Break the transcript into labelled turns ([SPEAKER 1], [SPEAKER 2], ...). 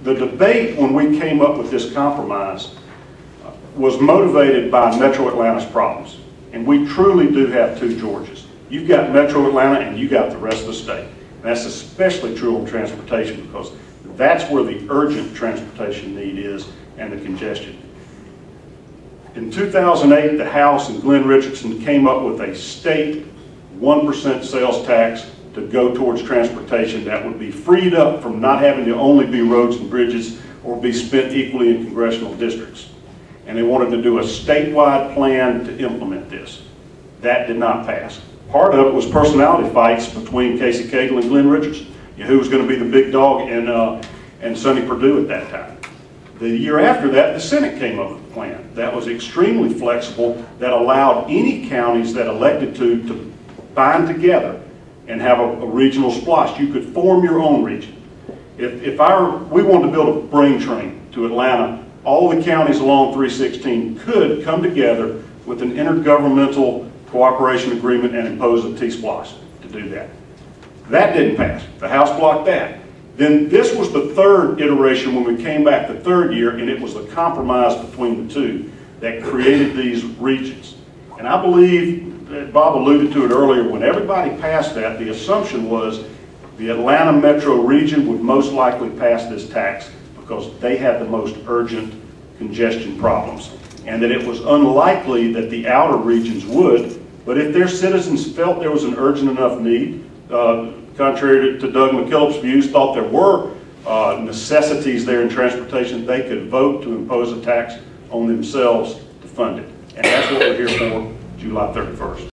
[SPEAKER 1] the debate when we came up with this compromise was motivated by Metro Atlanta's problems. And we truly do have two Georgias. You've got Metro Atlanta and you got the rest of the state. And that's especially true on transportation because that's where the urgent transportation need is and the congestion. In 2008, the House and Glenn Richardson came up with a state 1% sales tax to go towards transportation that would be freed up from not having to only be roads and bridges or be spent equally in congressional districts. And they wanted to do a statewide plan to implement this. That did not pass. Part of it was personality fights between Casey Cagle and Glenn Richardson. You know, who was going to be the big dog and Sonny Perdue at that time. The year after that, the Senate came up with a plan that was extremely flexible that allowed any counties that elected to bind together and have a regional splosh. You could form your own region. If we wanted to build a brain train to Atlanta, all the counties along 316 could come together with an intergovernmental cooperation agreement and impose a T-splosh to do that. That didn't pass. The House blocked that. Then this was the third iteration when we came back the third year, and it was the compromise between the two that created these regions. And I believe, Bob alluded to it earlier, when everybody passed that, the assumption was the Atlanta metro region would most likely pass this tax because they had the most urgent congestion problems, and that it was unlikely that the outer regions would, but if their citizens felt there was an urgent enough need, contrary to Doug McKillop's views, thought there were necessities there in transportation, they could vote to impose a tax on themselves to fund it. And that's what we're here for, July 31st.